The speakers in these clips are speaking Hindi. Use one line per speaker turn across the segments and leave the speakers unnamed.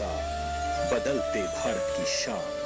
भरोसा, बदलते भारत की शान।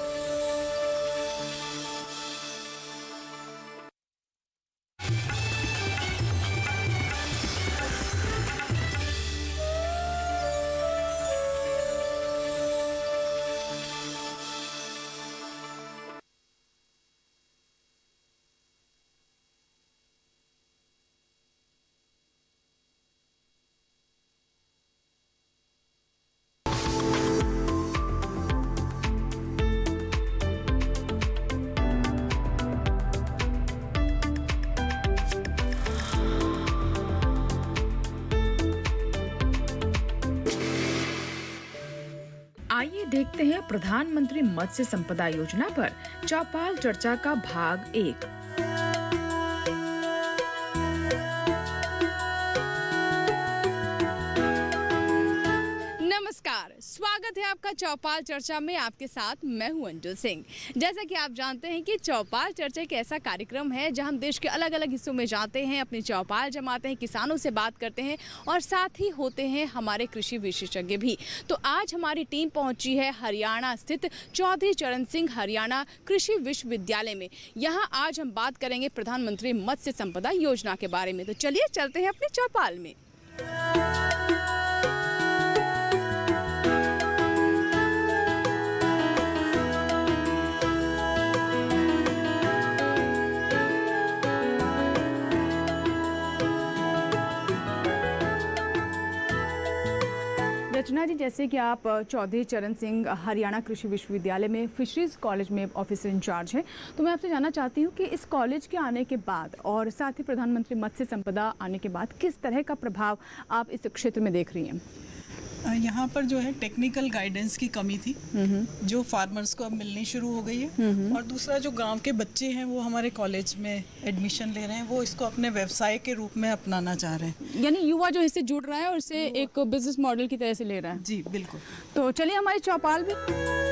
आइए देखते हैं प्रधानमंत्री मत्स्य संपदा योजना पर चौपाल चर्चा का भाग 1।
नमस्कार, स्वागत है आपका चौपाल चर्चा में। आपके साथ मैं हूं अंजुल सिंह। जैसा कि आप जानते हैं कि चौपाल चर्चा एक ऐसा कार्यक्रम है जहां हम देश के अलग अलग हिस्सों में जाते हैं, अपनी चौपाल जमाते हैं, किसानों से बात करते हैं और साथ ही होते हैं हमारे कृषि विशेषज्ञ भी। तो आज हमारी टीम पहुंची है हरियाणा स्थित चौधरी चरण सिंह हरियाणा कृषि विश्वविद्यालय में। यहाँ आज हम बात करेंगे प्रधानमंत्री मत्स्य संपदा योजना के बारे में। तो चलिए चलते हैं अपनी चौपाल में। रचना जी, जैसे कि आप चौधरी चरण सिंह हरियाणा कृषि विश्वविद्यालय में फिशरीज कॉलेज में ऑफिसर इंचार्ज हैं, तो मैं आपसे जानना चाहती हूँ कि इस कॉलेज के आने के बाद और साथ ही प्रधानमंत्री मत्स्य संपदा आने के बाद किस तरह का प्रभाव आप इस क्षेत्र में देख रही हैं?
यहाँ पर जो है टेक्निकल गाइडेंस की कमी थी जो फार्मर्स को अब मिलनी शुरू हो गई है। और दूसरा, जो गांव के बच्चे हैं वो हमारे कॉलेज में एडमिशन ले रहे हैं, वो इसको अपने व्यवसाय के रूप में अपनाना चाह रहे हैं।
यानी युवा जो इससे जुड़ रहा है और इसे एक बिजनेस मॉडल की तरह से ले रहा है।
जी बिल्कुल।
तो चलिए हमारी चौपाल भी।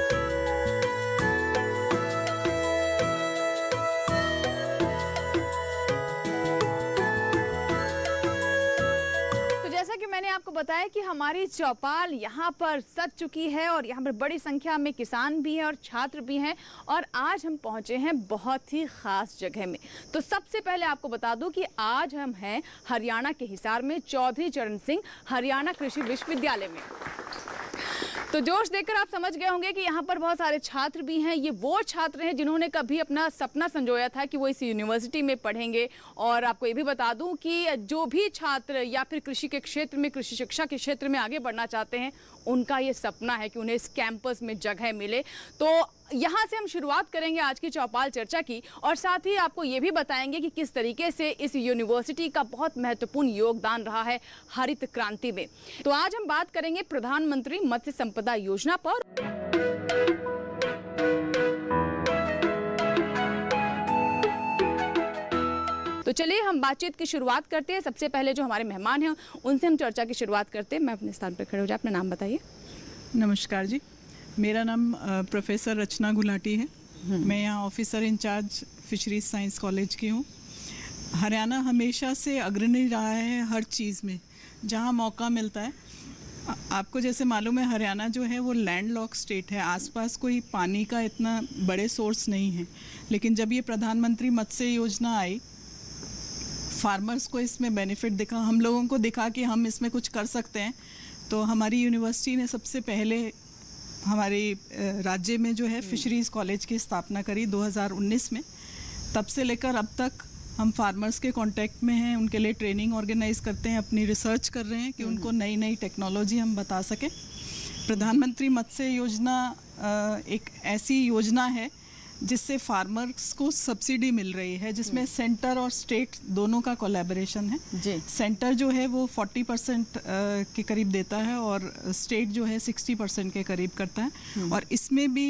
मैंने आपको बताया कि हमारी चौपाल यहाँ पर सज चुकी है और यहाँ पर बड़ी संख्या में किसान भी हैं और छात्र भी हैं और आज हम पहुँचे हैं बहुत ही ख़ास जगह में। तो सबसे पहले आपको बता दूं कि आज हम हैं हरियाणा के हिसार में चौधरी चरण सिंह हरियाणा कृषि विश्वविद्यालय में। तो जोश देखकर आप समझ गए होंगे कि यहाँ पर बहुत सारे छात्र भी हैं। ये वो छात्र हैं जिन्होंने कभी अपना सपना संजोया था कि वो इस यूनिवर्सिटी में पढ़ेंगे। और आपको ये भी बता दूं कि जो भी छात्र या फिर कृषि के क्षेत्र में, कृषि शिक्षा के क्षेत्र में आगे बढ़ना चाहते हैं, उनका ये सपना है कि उन्हें इस कैंपस में जगह मिले। तो यहाँ से हम शुरुआत करेंगे आज की चौपाल चर्चा की और साथ ही आपको ये भी बताएंगे कि किस तरीके से इस यूनिवर्सिटी का बहुत महत्वपूर्ण योगदान रहा है हरित क्रांति में। तो आज हम बात करेंगे प्रधानमंत्री मत्स्य संपदा योजना पर। तो चलिए हम बातचीत की शुरुआत करते हैं। सबसे पहले जो हमारे मेहमान हैं उनसे हम चर्चा की शुरुआत करते हैं। मैं अपने स्थान पर खड़े हो जाए, अपना नाम बताइए।
नमस्कार जी, मेरा नाम प्रोफेसर रचना गुलाटी है। मैं यहाँ officer incharge fisheries science college की हूँ। हरियाणा हमेशा से अग्रणी रहा है हर चीज़ में जहाँ मौका मिलता है। आपको जैसे मालूम है, हरियाणा जो है वो लैंडलॉक स्टेट है, आसपास कोई पानी का इतना बड़े सोर्स नहीं है। लेकिन जब ये प्रधानमंत्री मत्स्य योजना आई, फार्मर्स को इसमें बेनिफिट दिखा, हम लोगों को दिखा कि हम इसमें कुछ कर सकते हैं। तो हमारी यूनिवर्सिटी ने सबसे पहले हमारे राज्य में जो है फिशरीज़ कॉलेज की स्थापना करी 2019 में। तब से लेकर अब तक हम फार्मर्स के कांटेक्ट में हैं, उनके लिए ट्रेनिंग ऑर्गेनाइज करते हैं, अपनी रिसर्च कर रहे हैं कि उनको नई नई टेक्नोलॉजी हम बता सकें। प्रधानमंत्री मत्स्य योजना एक ऐसी योजना है जिससे फार्मर्स को सब्सिडी मिल रही है, जिसमें सेंटर और स्टेट दोनों का कोलैबोरेशन है जी। सेंटर जो है वो 40% के करीब देता है और स्टेट जो है 60% के करीब करता है। और इसमें भी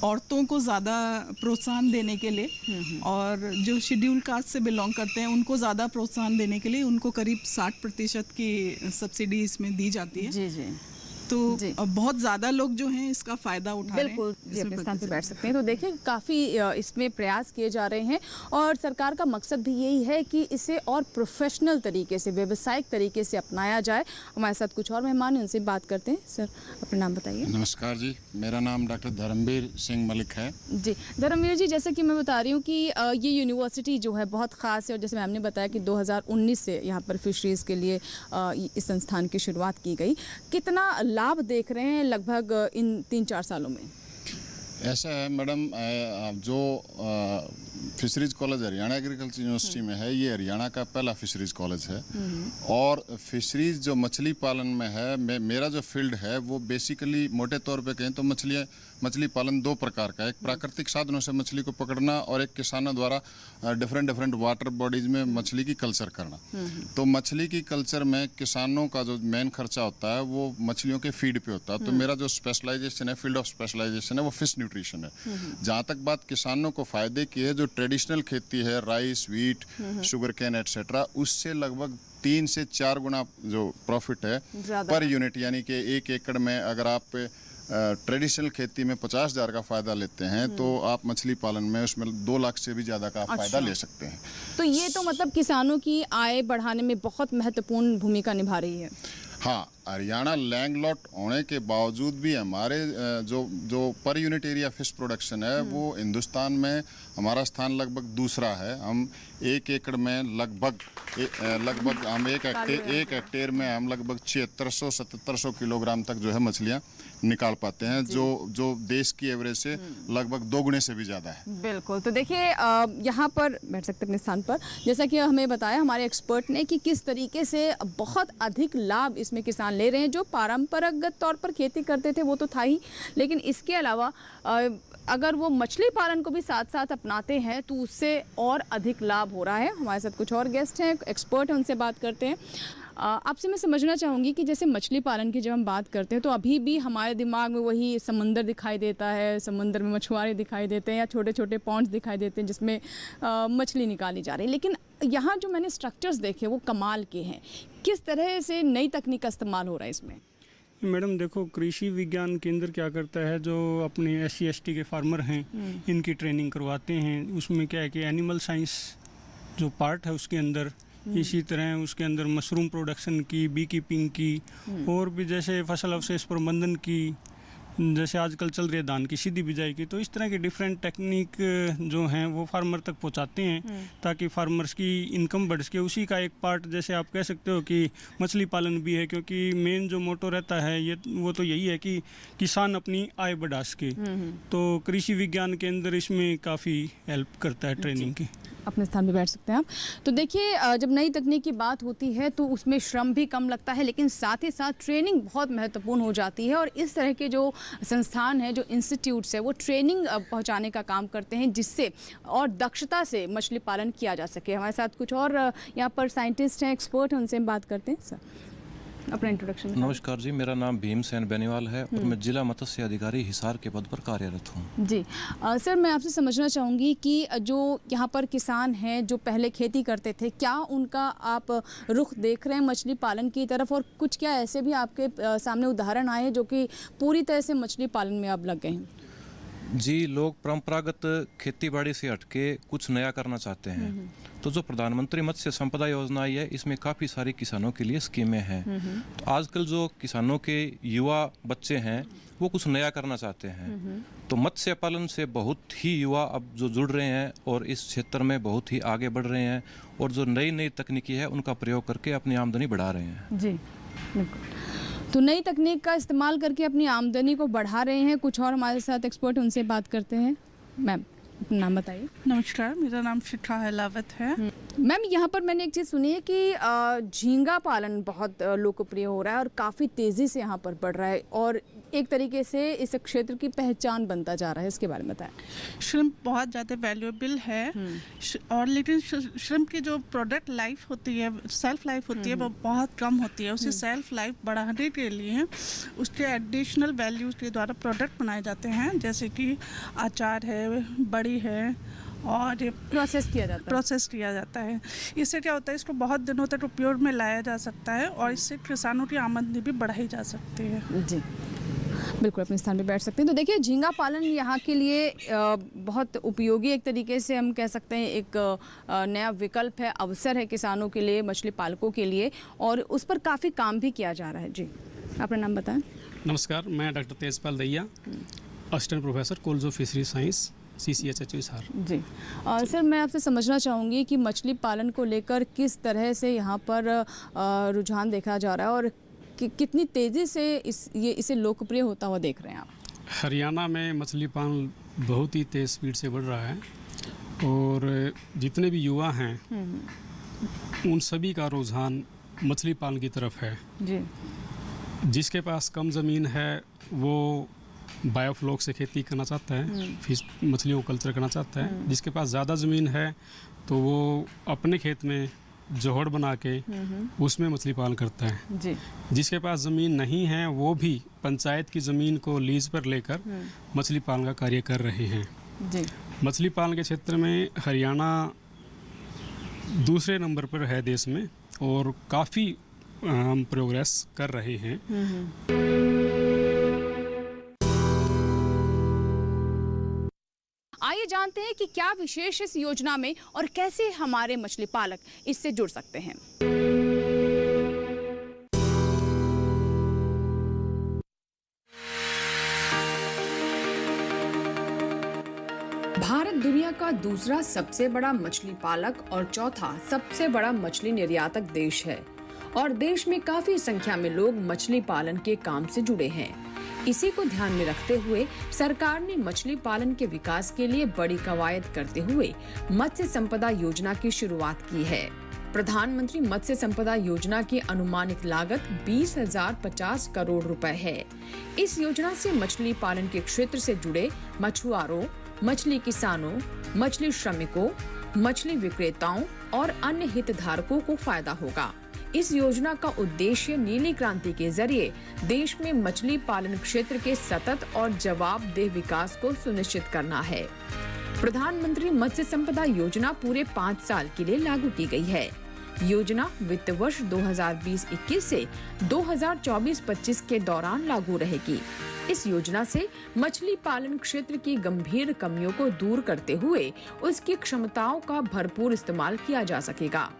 औरतों को ज़्यादा प्रोत्साहन देने के लिए और जो शेड्यूल कास्ट से बिलोंग करते हैं उनको ज़्यादा प्रोत्साहन देने के लिए उनको करीब 60% की सब्सिडी इसमें दी जाती है।
जी जी।
तो
जी।
बहुत ज़्यादा लोग जो हैं इसका फ़ायदा उठा रहे हैं।
बिल्कुल जी,
इसमें
अपने
कोई
स्थान पे
किसी-
बैठ सकते हैं। तो देखिए काफ़ी इसमें प्रयास किए जा रहे हैं और सरकार का मकसद भी यही है कि इसे और प्रोफेशनल तरीके से, व्यावसायिक तरीके से अपनाया जाए। हमारे साथ कुछ और मेहमान हैं, उनसे बात करते हैं। सर, अपना नाम बताइए।
नमस्कार जी, मेरा नाम डॉक्टर धर्मवीर सिंह मलिक है।
जी, धर्मवीर जी, जैसे कि मैं बता रही हूँ कि ये यूनिवर्सिटी जो है बहुत ख़ास है और जैसे मैम ने बताया कि 2019 से यहाँ पर फिशरीज़ के लिए इस संस्थान की शुरुआत की गई। कितना लाभ देख रहे हैं लगभग इन 3-4 सालों में?
ऐसा है मैडम, जो fisheries college Haryana agriculture university में है, ये हरियाणा का पहला फिशरीज कॉलेज है। और फिशरीज जो मछली पालन में है, मेरा जो फील्ड है वो बेसिकली मोटे तौर पे कहें तो मछली पालन दो प्रकार का है। एक प्राकृतिक साधनों से मछली को पकड़ना और एक किसानों द्वारा डिफरेंट वाटर बॉडीज में मछली की कल्चर करना। तो मछली की कल्चर में किसानों का जो मेन खर्चा होता है वो मछलियों के फीड पे होता है। तो मेरा जो स्पेशलाइजेशन है, फील्ड ऑफ स्पेशलाइजेशन है, वो फिश न्यूट्रिशन है। जहाँ तक बात किसानों को फायदे की है, जो ट्रेडिशनल खेती है, rice, wheat, sugar cane etcetera, उससे लगभग 3 से 4 गुना जो प्रॉफिट है पर यूनिट। यानी कि 1 एकड़ में अगर आप ट्रेडिशनल खेती में 50,000 का फायदा लेते हैं तो आप मछली पालन में उसमें 2 लाख से भी ज़्यादा का आप फायदा ले सकते हैं।
तो ये तो मतलब किसानों की आय बढ़ाने में बहुत महत्वपूर्ण भूमिका निभा रही है।
हाँ, हरियाणा लैंडलॉट होने के बावजूद भी हमारे जो per unit area fish production है वो हिंदुस्तान में हमारा स्थान लगभग दूसरा है। हम 1 एकड़ में लगभग हम एक हेक्टेयर में हम लगभग 7600-7700 किलोग्राम तक जो है मछलियाँ निकाल पाते हैं, जो देश की एवरेज से लगभग 2 गुने से भी ज़्यादा है।
बिल्कुल। तो देखिए यहाँ पर बैठ सकते अपने स्थान पर, जैसा कि हमें बताया हमारे एक्सपर्ट ने कि किस तरीके से बहुत अधिक लाभ इसमें किसान ले रहे हैं। जो परंपरागत तौर पर खेती करते थे वो तो था ही, लेकिन इसके अलावा अगर वो मछली पालन को भी साथ साथ अपनाते हैं तो उससे और अधिक लाभ हो रहा है। हमारे साथ कुछ और गेस्ट हैं, एक्सपर्ट हैं, उनसे बात करते हैं। आपसे मैं समझना चाहूँगी कि जैसे मछली पालन की जब हम बात करते हैं तो अभी भी हमारे दिमाग में वही समंदर दिखाई देता है, समंदर में मछुआरे दिखाई देते हैं या छोटे छोटे पॉन्ड्स दिखाई देते हैं जिसमें मछली निकाली जा रही है। लेकिन यहाँ जो मैंने स्ट्रक्चर्स देखे वो कमाल के हैं। किस तरह से नई तकनीक का इस्तेमाल हो रहा है इसमें?
मैडम देखो, कृषि विज्ञान केंद्र क्या करता है, जो अपने SC ST के फार्मर हैं इनकी ट्रेनिंग करवाते हैं। उसमें क्या है कि एनिमल साइंस जो पार्ट है उसके अंदर, इसी तरह उसके अंदर मशरूम प्रोडक्शन की, बी कीपिंग की, और भी जैसे फसल अवशेष प्रबंधन की, जैसे आजकल चल रही है धान की सीधी बिजाई की। तो इस तरह की डिफरेंट टेक्निक जो हैं वो फार्मर तक पहुंचाते हैं ताकि फार्मर्स की इनकम बढ़ सके। उसी का एक पार्ट जैसे आप कह सकते हो कि मछली पालन भी है, क्योंकि मेन जो मोटो रहता है वो तो यही है कि किसान अपनी आय बढ़ा सके। तो कृषि विज्ञान केंद्र इसमें काफ़ी हेल्प करता है ट्रेनिंग की।
अपने स्थान पे बैठ सकते हैं आप। तो देखिए जब नई तकनीक की बात होती है तो उसमें श्रम भी कम लगता है, लेकिन साथ ही साथ ट्रेनिंग बहुत महत्वपूर्ण हो जाती है। और इस तरह के जो संस्थान हैं, जो इंस्टीट्यूट्स हैं, वो ट्रेनिंग पहुंचाने का काम करते हैं जिससे और दक्षता से मछली पालन किया जा सके। हमारे साथ कुछ और यहाँ पर साइंटिस्ट हैं, एक्सपर्ट हैं, उनसे हम बात करते हैं। सर, अपना इंट्रोडक्शन।
नमस्कार जी, मेरा नाम भीमसेन बेनीवाल है और मैं जिला मत्स्य अधिकारी हिसार के पद पर कार्यरत हूँ।
जी सर, मैं आपसे समझना चाहूँगी कि जो यहाँ पर किसान हैं जो पहले खेती करते थे, क्या उनका आप रुख देख रहे हैं मछली पालन की तरफ, और कुछ क्या ऐसे भी आपके सामने उदाहरण आए हैं जो कि पूरी तरह से मछली पालन में अब लग गए हैं?
जी, लोग परंपरागत खेती बाड़ी से हटके कुछ नया करना चाहते हैं। तो जो प्रधानमंत्री मत्स्य संपदा योजना आई है, इसमें काफ़ी सारी किसानों के लिए स्कीमें हैं। तो आजकल जो किसानों के युवा बच्चे हैं वो कुछ नया करना चाहते हैं। तो मत्स्य पालन से बहुत ही युवा अब जो जुड़ रहे हैं और इस क्षेत्र में बहुत ही आगे बढ़ रहे हैं, और जो नई नई तकनीकी है उनका प्रयोग करके अपनी आमदनी बढ़ा रहे हैं।
जी बिल्कुल। तो नई तकनीक का इस्तेमाल करके अपनी आमदनी को बढ़ा रहे हैं। कुछ और हमारे साथ एक्सपर्ट, उनसे बात करते हैं। मैम, अपना नाम बताइए।
नमस्कार, मेरा नाम शिखा हलावत है।
मैम, यहाँ पर मैंने एक चीज़ सुनी है कि झींगा पालन बहुत लोकप्रिय हो रहा है और काफ़ी तेज़ी से यहाँ पर बढ़ रहा है और एक तरीके से इस क्षेत्र की पहचान बनता जा रहा है। इसके बारे में बताएं।
श्रिम्प बहुत ज़्यादा वैल्यूएबल है और लेकिन श्रिम्प की जो प्रोडक्ट लाइफ होती है, सेल्फ लाइफ होती है, वो बहुत कम होती है। उसे सेल्फ लाइफ बढ़ाने के लिए उसके एडिशनल वैल्यूज़ के द्वारा प्रोडक्ट बनाए जाते हैं, जैसे कि अचार है, बड़ी है और
प्रोसेस किया जाता है।
प्रोसेस किया जाता है। इससे क्या होता है, इसको बहुत दिनों तक उपयोग में लाया जा सकता है और इससे किसानों की आमदनी भी बढ़ाई जा सकती है।
जी बिल्कुल, अपने स्थान पे बैठ सकते हैं। तो देखिए, झींगा पालन यहाँ के लिए बहुत उपयोगी, एक तरीके से हम कह सकते हैं एक नया विकल्प है, अवसर है किसानों के लिए, मछली पालकों के लिए, और उस पर काफ़ी काम भी किया जा रहा है। जी, अपना नाम बताएं।
नमस्कार, मैं doctor Tejpal Daiya, assistant professor college of fisheries science, CCHHU Hisar.
जी सर, मैं आपसे समझना चाहूँगी कि मछली पालन को लेकर किस तरह से यहाँ पर रुझान देखा जा रहा है और कितनी तेज़ी से इसे लोकप्रिय होता हुआ देख रहे हैं आप?
हरियाणा में मछली पालन बहुत ही तेज़ स्पीड से बढ़ रहा है और जितने भी युवा हैं उन सभी का रुझान मछली पालन की तरफ है।
जी,
जिसके पास कम ज़मीन है वो बायोफ्लॉक से खेती करना चाहता है, फिश मछलियों को कल्चर करना चाहता है। जिसके पास ज़्यादा ज़मीन है तो वो अपने खेत में जोहड़ बना के उसमें मछली पालन करता है।
जी,
जिसके पास ज़मीन नहीं है वो भी पंचायत की ज़मीन को लीज पर लेकर मछली पालन का कार्य कर रहे हैं।
जी,
मछली पालन के क्षेत्र में हरियाणा दूसरे नंबर पर है देश में और काफ़ी हम प्रोग्रेस कर रहे हैं।
आइए जानते हैं कि क्या विशेष इस योजना में और कैसे हमारे मछली पालक इससे जुड़ सकते हैं। भारत दुनिया का दूसरा सबसे बड़ा मछली पालक और चौथा सबसे बड़ा मछली निर्यातक देश है और देश में काफी संख्या में लोग मछली पालन के काम से जुड़े हैं। इसी को ध्यान में रखते हुए सरकार ने मछली पालन के विकास के लिए बड़ी कवायद करते हुए मत्स्य संपदा योजना की शुरुआत की है। प्रधानमंत्री मत्स्य संपदा योजना की अनुमानित लागत 20,050 करोड़ रुपए है। इस योजना से मछली पालन के क्षेत्र से जुड़े मछुआरों, मछली किसानों, मछली श्रमिकों, मछली विक्रेताओं और अन्य हितधारकों को फायदा होगा। इस योजना का उद्देश्य नीली क्रांति के जरिए देश में मछली पालन क्षेत्र के सतत और जवाबदेह विकास को सुनिश्चित करना है। प्रधानमंत्री मत्स्य संपदा योजना पूरे 5 साल के लिए लागू की गई है। योजना वित्त वर्ष 2020-21 से 2024-25 के दौरान लागू रहेगी। इस योजना से मछली पालन क्षेत्र की गंभीर कमियों को दूर करते हुए उसकी क्षमताओं का भरपूर इस्तेमाल किया जा सकेगा।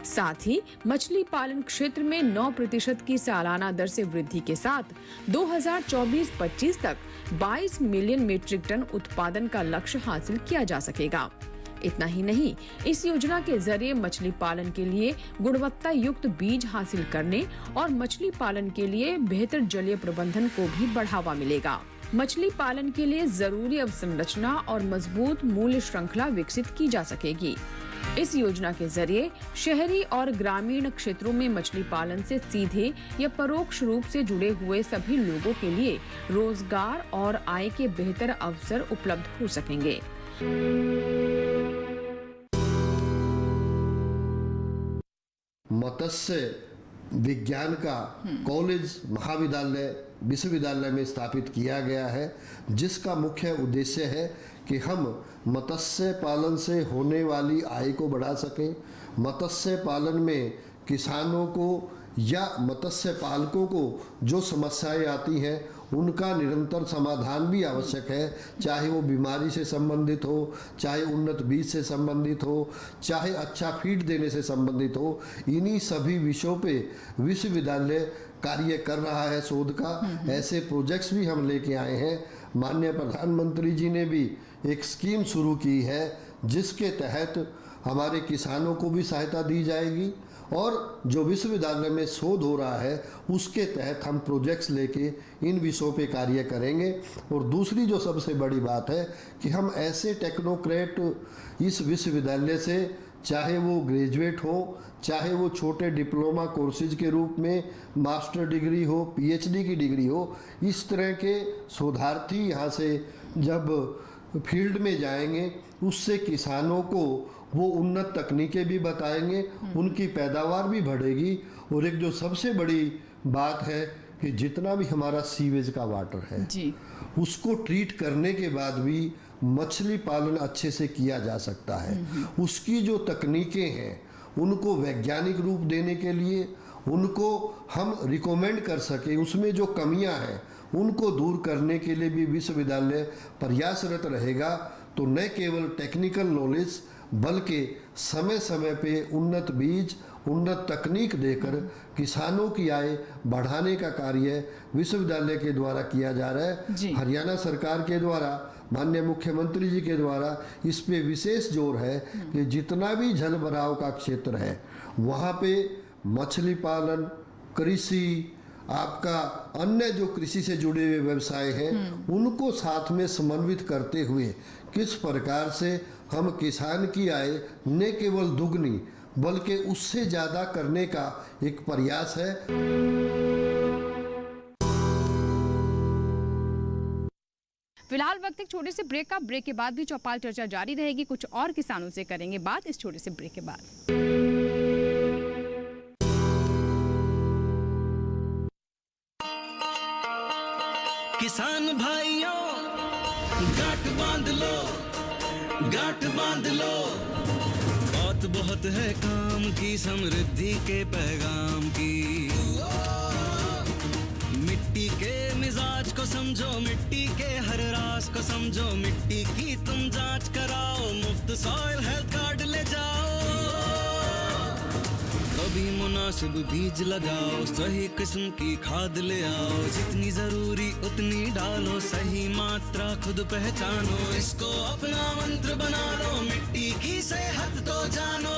साथ ही मछली पालन क्षेत्र में 9% की सालाना दर से वृद्धि के साथ 2024-25 तक 22 मिलियन मीट्रिक टन उत्पादन का लक्ष्य हासिल किया जा सकेगा। इतना ही नहीं, इस योजना के जरिए मछली पालन के लिए गुणवत्ता युक्त बीज हासिल करने और मछली पालन के लिए बेहतर जलीय प्रबंधन को भी बढ़ावा मिलेगा। मछली पालन के लिए जरूरी अवसंरचना और मजबूत मूल्य श्रृंखला विकसित की जा सकेगी। इस योजना के जरिए शहरी और ग्रामीण क्षेत्रों में मछली पालन से सीधे या परोक्ष रूप से जुड़े हुए सभी लोगों के लिए रोजगार और आय के बेहतर अवसर उपलब्ध हो सकेंगे।
मत्स्य विज्ञान का कॉलेज, महाविद्यालय, विश्वविद्यालय में स्थापित किया गया है, जिसका मुख्य उद्देश्य है कि हम मत्स्य पालन से होने वाली आय को बढ़ा सकें। मत्स्य पालन में किसानों को या मत्स्य पालकों को जो समस्याएं आती हैं उनका निरंतर समाधान भी आवश्यक है, चाहे वो बीमारी से संबंधित हो, चाहे उन्नत बीज से संबंधित हो, चाहे अच्छा फीड देने से संबंधित हो। इन्हीं सभी विषयों पे विश्वविद्यालय कार्य कर रहा है शोध का। ऐसे प्रोजेक्ट्स भी हम लेके आए हैं। माननीय प्रधानमंत्री जी ने भी एक स्कीम शुरू की है जिसके तहत हमारे किसानों को भी सहायता दी जाएगी और जो विश्वविद्यालय में शोध हो रहा है उसके तहत हम प्रोजेक्ट्स लेके इन विषयों पे कार्य करेंगे। और दूसरी जो सबसे बड़ी बात है कि हम ऐसे टेक्नोक्रेट इस विश्वविद्यालय से, चाहे वो ग्रेजुएट हो, चाहे वो छोटे डिप्लोमा कोर्सेज के रूप में मास्टर डिग्री हो, PhD की डिग्री हो, इस तरह के शोधार्थी यहाँ से जब फील्ड में जाएंगे उससे किसानों को वो उन्नत तकनीकें भी बताएंगे, उनकी पैदावार भी बढ़ेगी। और एक जो सबसे बड़ी बात है कि जितना भी हमारा सीवेज का वाटर है जी, उसको ट्रीट करने के बाद भी मछली पालन अच्छे से किया जा सकता है। उसकी जो तकनीकें हैं उनको वैज्ञानिक रूप देने के लिए, उनको हम रिकमेंड कर सके, उसमें जो कमियां हैं उनको दूर करने के लिए भी विश्वविद्यालय प्रयासरत रहेगा। तो न केवल टेक्निकल नॉलेज बल्कि समय समय पे उन्नत बीज, उन्नत तकनीक देकर किसानों की आय बढ़ाने का कार्य विश्वविद्यालय के द्वारा किया जा रहा है। हरियाणा सरकार के द्वारा, माननीय मुख्यमंत्री जी के द्वारा इस पे विशेष जोर है कि जितना भी जल भराव का क्षेत्र है वहाँ पे मछली पालन, कृषि, आपका अन्य जो कृषि से जुड़े हुए व्यवसाय हैं उनको साथ में समन्वित करते हुए किस प्रकार से हम किसान की आय न केवल दुगनी बल्कि उससे ज़्यादा करने का एक प्रयास है।
फिलहाल वक्त एक छोटे से ब्रेक का। ब्रेक के बाद भी चौपाल चर्चा जारी रहेगी। कुछ और किसानों से करेंगे बात इस छोटे से ब्रेक के बाद।
किसान भाइयों गांठ बांध लो, गांठ बांध लो, बहुत बहुत है काम की, समृद्धि के पैगाम की। मिट्टी के मिजाज को समझो, मिट्टी के हर राज को समझो, मिट्टी की तुम जांच कराओ, मुफ्त सॉइल हेल्थ कार्ड ले जाओ। कभी मुनासिब बीज लगाओ, सही किस्म की खाद ले आओ, जितनी जरूरी उतनी डालो, सही मात्रा खुद पहचानो, इसको अपना मंत्र बना लो, मिट्टी की सेहत तो जानो।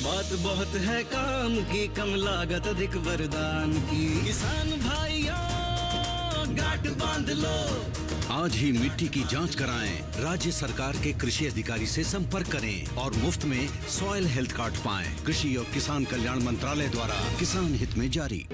बात बहुत है काम की, कम लागत अधिक वरदान की। किसान भाइयों गांठ बांध लो,
आज ही मिट्टी की जांच कराएं, राज्य सरकार के कृषि अधिकारी से संपर्क करें और मुफ्त में सॉइल हेल्थ कार्ड पाएं। कृषि और किसान कल्याण मंत्रालय द्वारा किसान हित में जारी।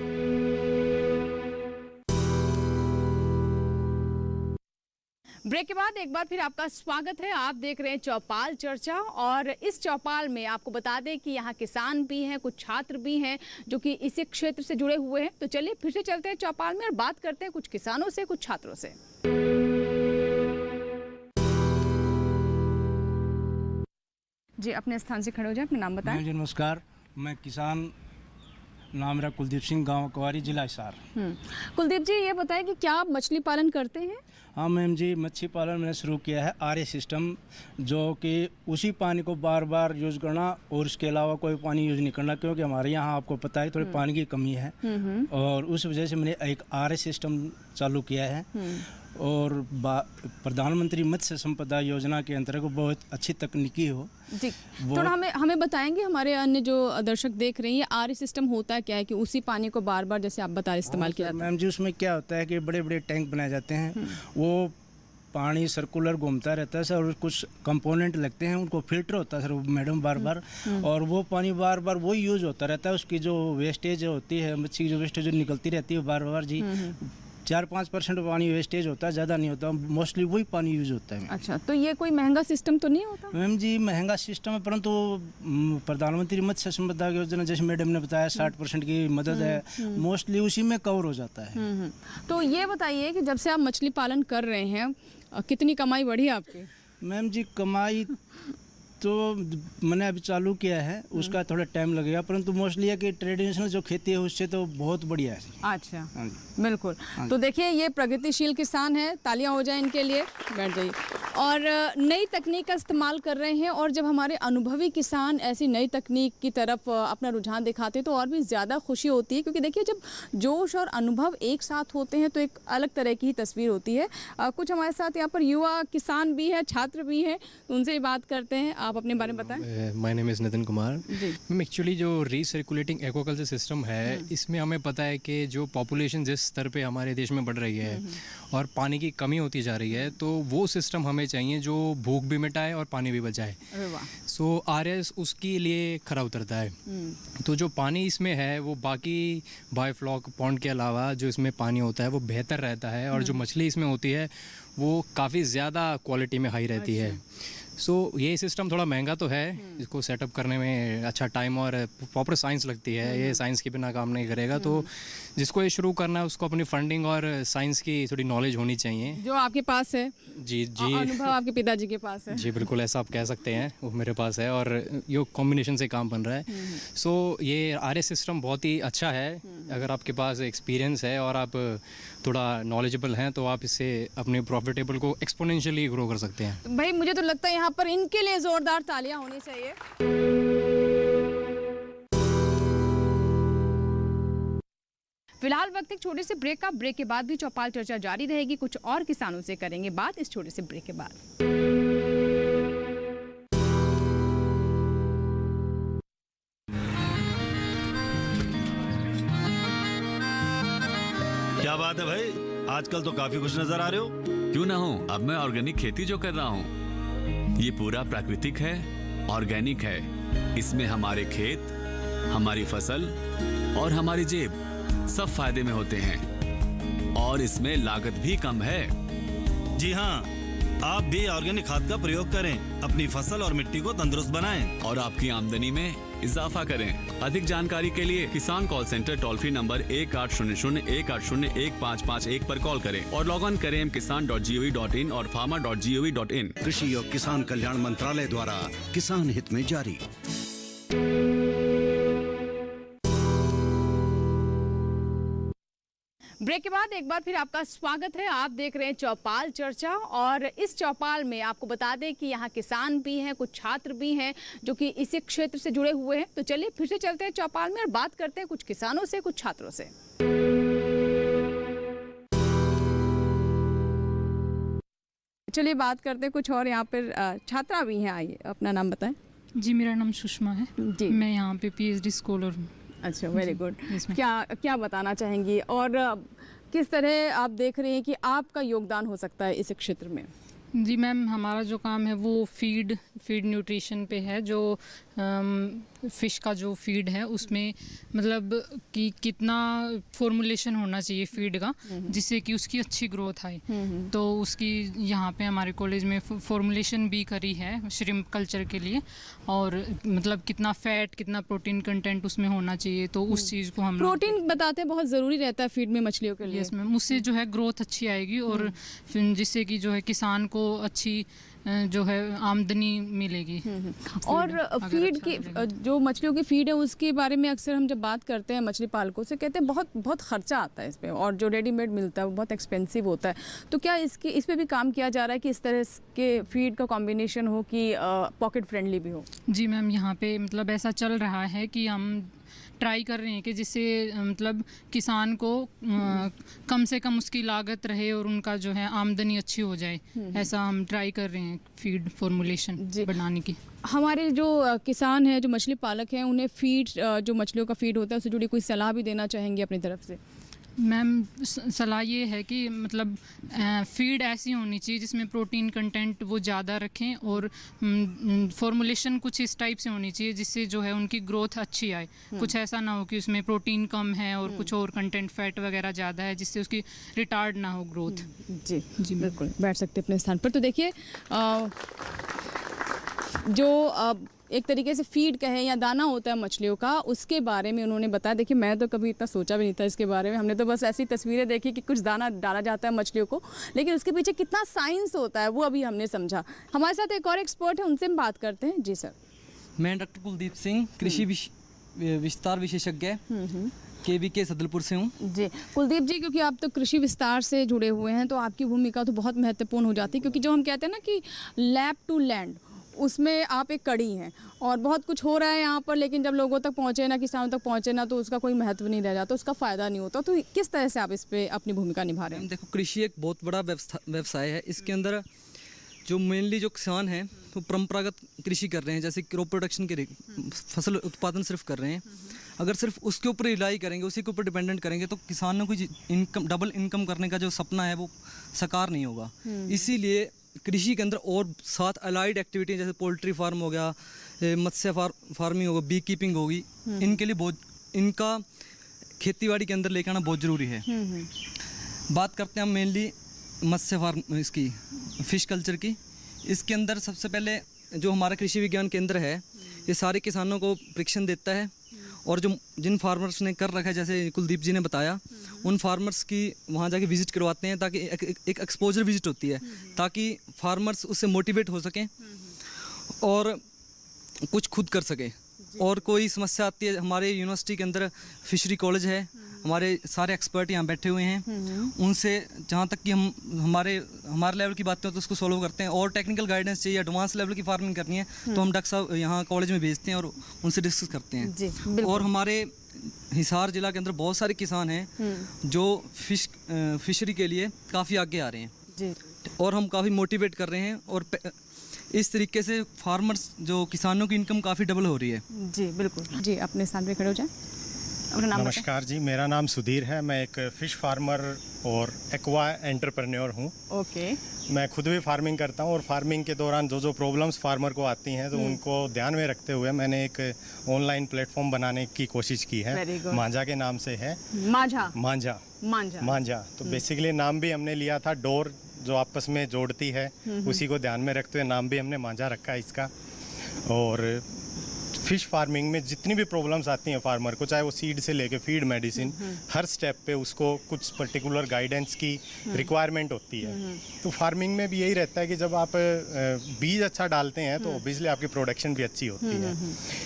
ब्रेक के बाद एक बार फिर आपका स्वागत है। आप देख रहे हैं चौपाल चर्चा और इस चौपाल में आपको बता दें कि यहाँ किसान भी हैं, कुछ छात्र भी हैं जो कि इसी क्षेत्र से जुड़े हुए हैं। तो चलिए फिर से चलते हैं चौपाल में और बात करते हैं कुछ किसानों से, कुछ छात्रों से। जी अपने स्थान से खड़े हो जाए, अपना नाम बताएं।
जी नमस्कार, मैं किसान, नाम मेरा कुलदीप सिंह, गांव कुंवारी, जिला हिसार।
कुलदीप जी ये बताएं कि क्या आप मछली पालन करते हैं?
हाँ मैम जी, मच्छी पालन मैंने शुरू किया है आर्य सिस्टम, जो कि उसी पानी को बार बार यूज़ करना और इसके अलावा कोई पानी यूज़ नहीं करना, क्योंकि हमारे यहाँ आपको पता है थोड़ी पानी की कमी है और उस वजह से मैंने एक आर्य सिस्टम चालू किया है। और प्रधानमंत्री मत्स्य संपदा योजना के अंतर्गत बहुत अच्छी तकनीकी हो
जी। थोड़ा हमें बताएंगे, हमारे अन्य जो दर्शक देख रहे हैं, ये आर्य सिस्टम होता है क्या है कि उसी पानी को बार बार जैसे आप बता इस्तेमाल किया जाता है?
मैम जी उसमें क्या होता है कि बड़े बड़े टैंक बनाए जाते हैं, वो पानी सर्कुलर घूमता रहता है सर और कुछ कंपोनेंट लगते हैं, उनको फिल्टर होता है सर मैडम बार बार, और वो पानी बार बार वही यूज़ होता रहता है। उसकी जो वेस्टेज होती है, मच्छी की जो वेस्टेज निकलती रहती है बार बार जी, 4-5% पानी वेस्टेज होता है, ज़्यादा नहीं होता, मोस्टली वही पानी यूज़ होता है।
अच्छा, तो ये कोई महंगा सिस्टम तो नहीं होता?
मैम जी महंगा सिस्टम है, परंतु प्रधानमंत्री मत्स्य संपदा योजना जैसे मैडम ने बताया 60% की मदद है, मोस्टली उसी में कवर हो जाता है।
तो ये बताइए कि जब से आप मछली पालन कर रहे हैं कितनी कमाई बढ़ी आपकी?
मैम जी कमाई तो मैंने अभी चालू किया है, उसका थोड़ा टाइम लगेगा, परंतु मोस्टली है कि ट्रेडिशनल जो खेती है उससे तो बहुत बढ़िया है।
अच्छा बिल्कुल। तो देखिए ये प्रगतिशील किसान है, तालियां हो जाए इनके लिए, बैठ जाइए। और नई तकनीक का इस्तेमाल कर रहे हैं, और जब हमारे अनुभवी किसान ऐसी नई तकनीक की तरफ अपना रुझान दिखाते हैं तो और भी ज़्यादा खुशी होती है, क्योंकि देखिए जब जोश और अनुभव एक साथ होते हैं तो एक अलग तरह की ही तस्वीर होती है। कुछ हमारे साथ यहाँ पर युवा किसान भी है, छात्र भी हैं, तो उनसे ही बात करते हैं। आप अपने बारे में बताएं।
My name is Nitin Kumar. Ma'am actually जो रीसर्कुलेटिंग एक्वाकल्चर सिस्टम है, इसमें हमें पता है कि जो पॉपुलेशन जिस स्तर पे हमारे देश में बढ़ रही है और पानी की कमी होती जा रही है, तो वो सिस्टम हमें चाहिए जो भूख भी मिटाए और पानी भी बचाए। सो आरएस उसके लिए खरा उतरता है। तो जो पानी इसमें है वो बाकी बायोफ्लॉक पॉन्ड के अलावा जो इसमें पानी होता है वो बेहतर रहता है, और जो मछली इसमें होती है वो काफ़ी ज़्यादा क्वालिटी में हाई रहती है। सो ये सिस्टम थोड़ा महंगा तो है, इसको सेटअप करने में अच्छा टाइम और प्रॉपर साइंस लगती है, ये साइंस के बिना काम नहीं करेगा। तो जिसको ये शुरू करना है उसको अपनी फंडिंग और साइंस की थोड़ी नॉलेज होनी चाहिए,
जो आपके पास है।
जी जी,
अनुभव आपके पिताजी के पास है।
जी बिल्कुल, ऐसा आप कह सकते हैं, वो मेरे पास है और ये कॉम्बिनेशन से काम बन रहा है। सो ये आरएस सिस्टम बहुत ही अच्छा है। अगर आपके पास एक्सपीरियंस है और आप थोड़ा नॉलेजेबल हैं तो आप इससे अपने प्रॉफिटेबल को एक्सपोनेंशियली ग्रो कर सकते हैं।
भाई मुझे तो लगता है यहाँ पर इनके लिए जोरदार तालियां होनी चाहिए। फिलहाल वक्त एक छोटे से ब्रेक का। ब्रेक के बाद भी चौपाल चर्चा जारी रहेगी, कुछ और किसानों से करेंगे बात इस छोटे से ब्रेक के बाद।
क्या बात है भाई, आजकल तो काफी खुश नजर आ रहे हो।
क्यों ना हो, अब मैं ऑर्गेनिक खेती जो कर रहा हूँ ये पूरा प्राकृतिक है, ऑर्गेनिक है। इसमें हमारे खेत, हमारी फसल और हमारी जेब सब फायदे में होते हैं और इसमें लागत भी कम है।
जी हाँ, आप भी ऑर्गेनिक खाद का प्रयोग करें, अपनी फसल और मिट्टी को तंदुरुस्त बनाएं
और आपकी आमदनी में इजाफा करें। अधिक जानकारी के लिए किसान call centre toll free number 1800-180-1551 पर कॉल करें और लॉग ऑन करें kisan.gov.in और farmer.gov.in।
कृषि और किसान कल्याण मंत्रालय द्वारा किसान हित में जारी।
ब्रेक के बाद एक बार फिर आपका स्वागत है। आप देख रहे हैं चौपाल चर्चा और इस चौपाल में आपको बता दें कि यहाँ किसान भी हैं, कुछ छात्र भी हैं जो कि इसी क्षेत्र से जुड़े हुए हैं। तो चलिए फिर से चलते हैं चौपाल में और बात करते हैं कुछ किसानों से, कुछ छात्रों से। चलिए बात करते हैं कुछ और यहाँ पर छात्रा भी हैं। आइए अपना नाम बताएं।
जी मेरा नाम सुषमा है जी, मैं यहाँ पे PhD स्कॉलर हूँ।
अच्छा, वेरी गुड। क्या बताना चाहेंगी और किस तरह आप देख रहे हैं कि आपका योगदान हो सकता है इस क्षेत्र में?
जी मैम, हमारा जो काम है वो फीड न्यूट्रिशन पे है। जो फ़िश का जो फीड है उसमें मतलब कि कितना फॉर्मुलेशन होना चाहिए फीड का जिससे कि उसकी अच्छी ग्रोथ आए। तो उसकी यहाँ पे हमारे कॉलेज में फॉर्मुलेशन भी करी है श्रिम्प कल्चर के लिए, और मतलब कितना फैट, कितना प्रोटीन कंटेंट उसमें होना चाहिए। तो उस चीज़ को हम
प्रोटीन बताते हैं बहुत ज़रूरी रहता है फीड में मछलियों के लिए।
इसमें उससे जो है ग्रोथ अच्छी आएगी और जिससे कि जो है किसान को अच्छी जो है आमदनी मिलेगी।
और फीड की जो मछलियों की फीड है उसके बारे में अक्सर हम जब बात करते हैं मछली पालकों से, कहते हैं बहुत खर्चा आता है इस पे और जो रेडीमेड मिलता है वो बहुत एक्सपेंसिव होता है। तो क्या इस पे भी काम किया जा रहा है कि इस तरह के फीड का कॉम्बिनेशन हो कि पॉकेट फ्रेंडली भी हो?
जी मैम, यहाँ पे मतलब ऐसा चल रहा है कि हम ट्राई कर रहे हैं कि जिससे मतलब किसान को कम से कम उसकी लागत रहे और उनका जो है आमदनी अच्छी हो जाए। ऐसा हम ट्राई कर रहे हैं फीड फॉर्मुलेशन बनाने की।
हमारे जो किसान हैं, जो मछली पालक हैं, उन्हें फीड जो मछलियों का फीड होता है उससे जुड़ी कोई सलाह भी देना चाहेंगे अपनी तरफ से?
मैम सलाह ये है कि मतलब फीड ऐसी होनी चाहिए जिसमें प्रोटीन कंटेंट वो ज़्यादा रखें और फॉर्मुलेशन कुछ इस टाइप से होनी चाहिए जिससे जो है उनकी ग्रोथ अच्छी आए। कुछ ऐसा ना हो कि उसमें प्रोटीन कम है और कुछ और कंटेंट फैट वगैरह ज़्यादा है जिससे उसकी रिटार्ड ना हो ग्रोथ।
जी जी बिल्कुल, बैठ सकते अपने स्थान पर। तो देखिए जो एक तरीके से फीड कहें या दाना होता है मछलियों का, उसके बारे में उन्होंने बताया। देखिए मैं तो कभी इतना सोचा भी नहीं था इसके बारे में, हमने तो बस ऐसी तस्वीरें देखी कि कुछ दाना डाला जाता है मछलियों को, लेकिन उसके पीछे कितना साइंस होता है वो अभी हमने समझा। हमारे साथ एक और एक्सपर्ट है, उनसे हम बात करते हैं। जी सर।
मैं डॉक्टर कुलदीप सिंह, कृषि विस्तार विशेषज्ञ KVK सदलपुर से हूँ।
जी कुलदीप जी, क्योंकि आप तो कृषि विस्तार से जुड़े हुए हैं तो आपकी भूमिका तो बहुत महत्वपूर्ण हो जाती है, क्योंकि जो हम कहते हैं ना कि लैब टू लैंड, उसमें आप एक कड़ी हैं और बहुत कुछ हो रहा है यहाँ पर, लेकिन जब लोगों तक पहुँचे ना, किसानों तक पहुँचे ना, तो उसका कोई महत्व नहीं रह जाता, उसका फ़ायदा नहीं होता। तो किस तरह से आप इस पे अपनी भूमिका निभा रहे हैं?
देखो, कृषि एक बहुत बड़ा व्यवसाय है। इसके अंदर जो मेनली जो किसान हैं वो परंपरागत कृषि कर रहे हैं, जैसे क्रॉप प्रोडक्शन के फसल उत्पादन सिर्फ कर रहे हैं। अगर सिर्फ उसके ऊपर रिलाई करेंगे, उसी के ऊपर डिपेंडेंट करेंगे तो किसानों को इनकम, डबल इनकम करने का जो सपना है वो साकार नहीं होगा। इसीलिए कृषि के अंदर और 7 अलाइड एक्टिविटी जैसे पोल्ट्री फार्म हो गया, मत्स्य फार्मिंग होगा, बी कीपिंग होगी, इनके लिए बहुत, इनका खेतीबाड़ी के अंदर लेकर आना बहुत ज़रूरी है। बात करते हैं हम मेनली मत्स्य फार्म, इसकी फ़िश कल्चर की। इसके अंदर सबसे पहले जो हमारा कृषि विज्ञान केंद्र है ये सारे किसानों को प्रशिक्षण देता है, और जो जिन फार्मर्स ने कर रखा है, जैसे कुलदीप जी ने बताया, उन फार्मर्स की वहाँ जाके विज़िट करवाते हैं, ताकि एक एक्सपोजर विज़िट होती है, ताकि फार्मर्स उससे मोटिवेट हो सकें और कुछ खुद कर सकें। और कोई समस्या आती है, हमारे यूनिवर्सिटी के अंदर फिशरी कॉलेज है, हमारे सारे एक्सपर्ट यहाँ बैठे हुए हैं, उनसे जहाँ तक कि हमारे लेवल की बातें हो तो उसको सॉल्व करते हैं। और टेक्निकल गाइडेंस चाहिए, एडवांस लेवल की फार्मिंग करनी है तो हम डॉक्टर साहब यहाँ कॉलेज में भेजते हैं और उनसे डिस्कस करते हैं
जी।
और हमारे हिसार जिला के अंदर बहुत सारे किसान हैं जो फिशरी के लिए काफ़ी आगे आ रहे हैं
जी,
और हम काफ़ी मोटिवेट कर रहे हैं, और इस तरीके से फार्मर्स जो किसानों की इनकम काफ़ी डबल हो रही है।
जी बिल्कुल जी, अपने स्थान पे खड़े हो जाए।
नमस्कार जी, मेरा नाम सुधीर है, मैं एक फ़िश फार्मर और एक्वा एंटरप्रेन्योर हूँ।
ओके।
मैं खुद भी फार्मिंग करता हूँ और फार्मिंग के दौरान जो प्रॉब्लम्स फार्मर को आती हैं तो उनको ध्यान में रखते हुए मैंने एक ऑनलाइन प्लेटफॉर्म बनाने की कोशिश की है। मांझा के नाम से है। मांझा तो बेसिकली नाम भी हमने लिया था डोर जो आपस में जोड़ती है, उसी को ध्यान में रखते हुए नाम भी हमने मांझा रखा है इसका। और फिश फार्मिंग में जितनी भी प्रॉब्लम्स आती हैं फार्मर को, चाहे वो सीड से लेके फीड मेडिसिन, हर स्टेप पे उसको कुछ पर्टिकुलर गाइडेंस की रिक्वायरमेंट होती है। तो फार्मिंग में भी यही रहता है कि जब आप बीज अच्छा डालते हैं तो ऑब्वियसली आपकी प्रोडक्शन भी अच्छी होती है।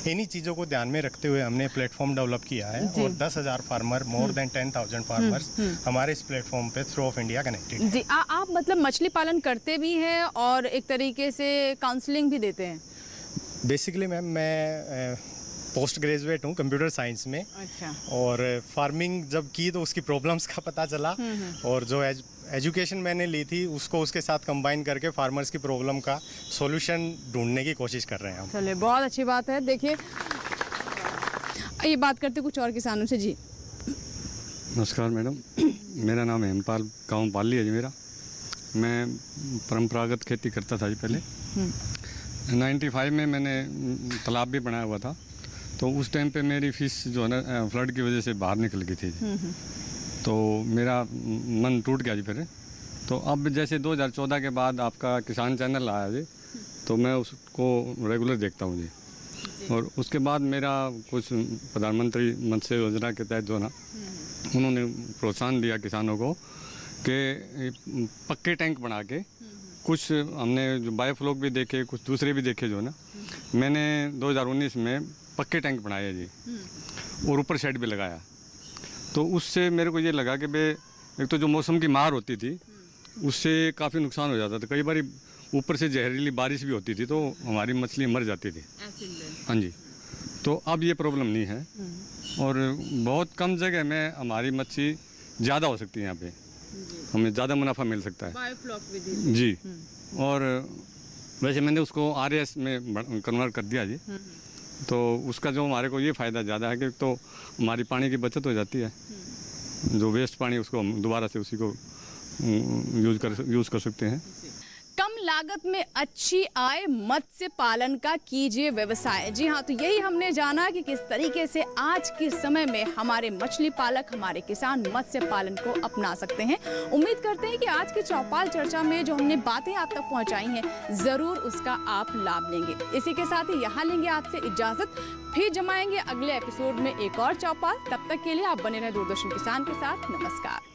इन्हीं चीज़ों को ध्यान में रखते हुए हमने प्लेटफॉर्म डेवलप किया है और 10,000 फार्मर, मोर देन 10,000 फार्मर्स हमारे इस प्लेटफॉर्म पे थ्रू ऑफ इंडिया कनेक्टेड
जी। आप मतलब मछली पालन करते भी हैं और एक तरीके से काउंसलिंग भी देते हैं?
बेसिकली मैम मैं पोस्ट ग्रेजुएट हूँ कंप्यूटर साइंस में।
अच्छा।
और फार्मिंग जब की तो उसकी प्रॉब्लम्स का पता चला और जो एजुकेशन मैंने ली थी उसको उसके साथ कंबाइन करके फार्मर्स की प्रॉब्लम का सॉल्यूशन ढूंढने की कोशिश कर रहे हैं हम।
चलिए, बहुत अच्छी बात है। देखिए, ये बात करते कुछ और किसानों से। जी
नमस्कार मैडम, मेरा नाम हेमपाल, गाँव पाली है जी मेरा। मैं परंपरागत खेती करता था जी पहले। 95 में मैंने तालाब भी बनाया हुआ था, तो उस टाइम पे मेरी फिश जो है ना फ्लड की वजह से बाहर निकल गई थी। तो मेरा मन टूट गया जी फिर। तो अब जैसे 2014 के बाद आपका किसान चैनल आया जी, तो मैं उसको रेगुलर देखता हूँ जी। और उसके बाद मेरा कुछ प्रधानमंत्री मत्स्य योजना के तहत जो ना उन्होंने प्रोत्साहन दिया किसानों को कि पक्के टैंक बना के, कुछ हमने जो बायोफ्लॉक भी देखे, कुछ दूसरे भी देखे जो ना, मैंने 2019 में पक्के टैंक बनाए जी और ऊपर शेड भी लगाया। तो उससे मेरे को ये लगा कि भाई एक तो जो मौसम की मार होती थी उससे काफ़ी नुकसान हो जाता था। कई बार ऊपर से जहरीली बारिश भी होती थी तो हमारी मछली मर जाती थी। हाँ जी, तो अब ये प्रॉब्लम नहीं है और बहुत कम जगह में हमारी मच्छी ज़्यादा हो सकती है। यहाँ पे हमें ज़्यादा मुनाफा मिल सकता है जी। और वैसे मैंने उसको RAS में कन्वर्ट कर दिया जी। तो उसका जो हमारे को ये फ़ायदा ज़्यादा है कि तो हमारी पानी की बचत हो जाती है। जो वेस्ट पानी उसको हम दोबारा से उसी को यूज़ कर सकते हैं।
कम लागत में अच्छी आय, मत्स्य पालन का कीजिए व्यवसाय। जी हाँ, तो यही हमने जाना कि किस तरीके से आज के समय में हमारे मछली पालक, हमारे किसान मत्स्य पालन को अपना सकते हैं। उम्मीद करते हैं कि आज की चौपाल चर्चा में जो हमने बातें आप तक पहुंचाई हैं, ज़रूर उसका आप लाभ लेंगे। इसी के साथ ही यहाँ लेंगे आपसे इजाज़त, फिर जमाएंगे अगले एपिसोड में एक और चौपाल। तब तक के लिए आप बने रहे दूरदर्शन किसान के साथ। नमस्कार।